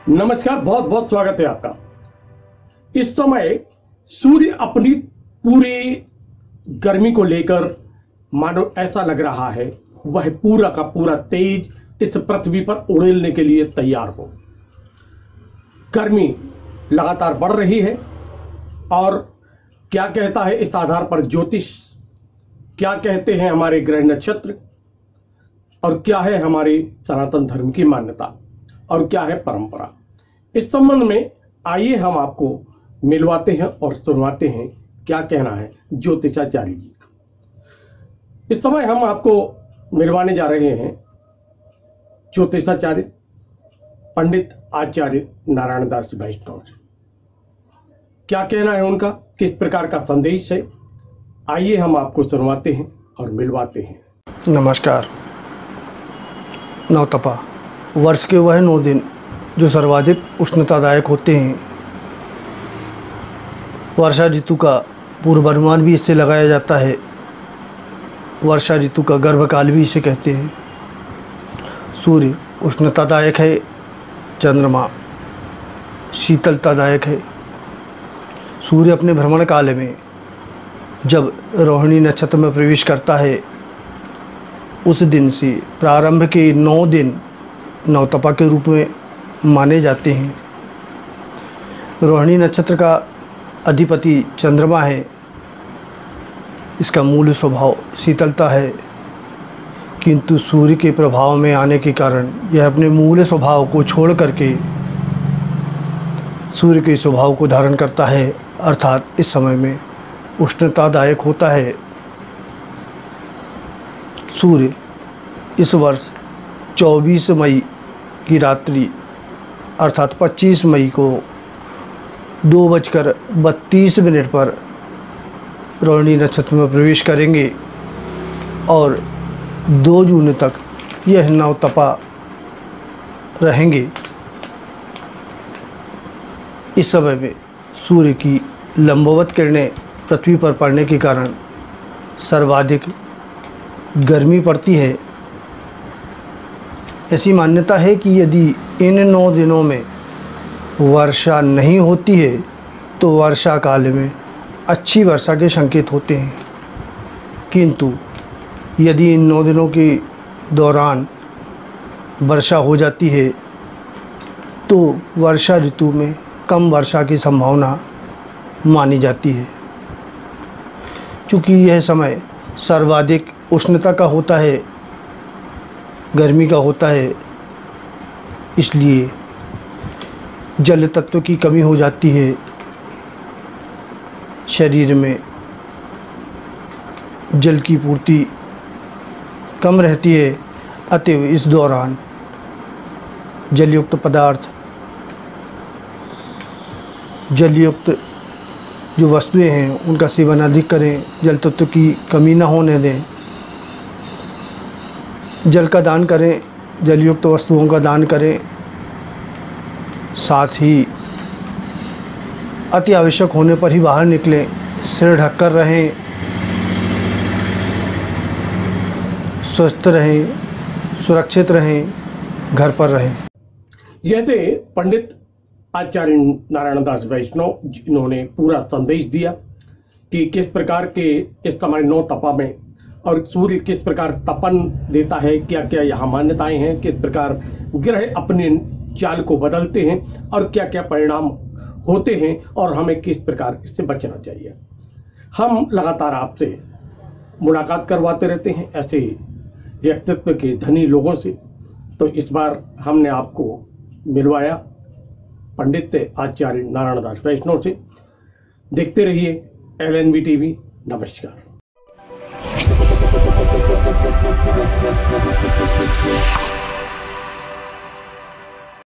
नमस्कार, बहुत बहुत स्वागत है आपका। इस समय सूर्य अपनी पूरी गर्मी को लेकर मानो ऐसा लग रहा है वह पूरा का पूरा तेज इस पृथ्वी पर उड़ेलने के लिए तैयार हो। गर्मी लगातार बढ़ रही है और क्या कहता है इस आधार पर ज्योतिष, क्या कहते हैं हमारे ग्रह नक्षत्र, और क्या है हमारी सनातन धर्म की मान्यता और क्या है परंपरा। इस संबंध में आइए हम आपको मिलवाते हैं और सुनवाते हैं क्या कहना है ज्योतिषाचार्य जी का। इस समय हम आपको मिलवाने जा रहे हैं ज्योतिषाचार्य पंडित आचार्य नारायण दास वैष्णव से। क्या कहना है उनका, किस प्रकार का संदेश है, आइए हम आपको सुनवाते हैं और मिलवाते हैं। नमस्कार। नवतपा वर्ष के वह 9 दिन जो सर्वाधिक उष्णतादायक होते हैं। वर्षा ऋतु का पूर्वानुमान भी इससे लगाया जाता है। वर्षा ऋतु का गर्भकाल भी इसे कहते हैं। सूर्य उष्णतादायक है, चंद्रमा शीतलतादायक है। सूर्य अपने भ्रमण काल में जब रोहिणी नक्षत्र में प्रवेश करता है उस दिन से प्रारंभ के 9 दिन नवतपा के रूप में माने जाते हैं। रोहिणी नक्षत्र का अधिपति चंद्रमा है। इसका मूल स्वभाव शीतलता है, किंतु सूर्य के प्रभाव में आने के कारण यह अपने मूल स्वभाव को छोड़ करके सूर्य के स्वभाव को धारण करता है, अर्थात इस समय में उष्णतादायक होता है। सूर्य इस वर्ष 24 मई की रात्रि अर्थात 25 मई को 2:32 पर रोहिणी नक्षत्र में प्रवेश करेंगे और 2 जून तक यह नवतपा रहेंगे। इस समय में सूर्य की लंबवत किरणें पृथ्वी पर पड़ने के कारण सर्वाधिक गर्मी पड़ती है। ऐसी मान्यता है कि यदि इन 9 दिनों में वर्षा नहीं होती है तो वर्षा काल में अच्छी वर्षा के संकेत होते हैं, किंतु यदि इन 9 दिनों के दौरान वर्षा हो जाती है तो वर्षा ऋतु में कम वर्षा की संभावना मानी जाती है। चूँकि यह समय सर्वाधिक उष्णता का होता है, गर्मी का होता है, इसलिए जल तत्व की कमी हो जाती है। शरीर में जल की पूर्ति कम रहती है, अतएव इस दौरान जलयुक्त पदार्थ, जलयुक्त जो वस्तुएं हैं उनका सेवन अधिक करें, जल तत्व की कमी न होने दें। जल का दान करें, जलयुक्त वस्तुओं का दान करें। साथ ही अति आवश्यक होने पर ही बाहर निकलें, सिर ढककर रहें, स्वस्थ रहें, सुरक्षित रहें, घर पर रहें। यह थे पंडित आचार्य नारायण दास वैष्णव, जिन्होंने पूरा संदेश दिया कि किस प्रकार के इस समय नवतपा में और सूर्य किस प्रकार तपन देता है, क्या क्या यहाँ मान्यताएं हैं, किस प्रकार ग्रह अपने चाल को बदलते हैं और क्या क्या परिणाम होते हैं और हमें किस प्रकार इससे बचना चाहिए। हम लगातार आपसे मुलाकात करवाते रहते हैं ऐसे व्यक्तित्व के धनी लोगों से, तो इस बार हमने आपको मिलवाया पंडित आचार्य नारायण दास वैष्णव से। देखते रहिए LNB TV। नमस्कार।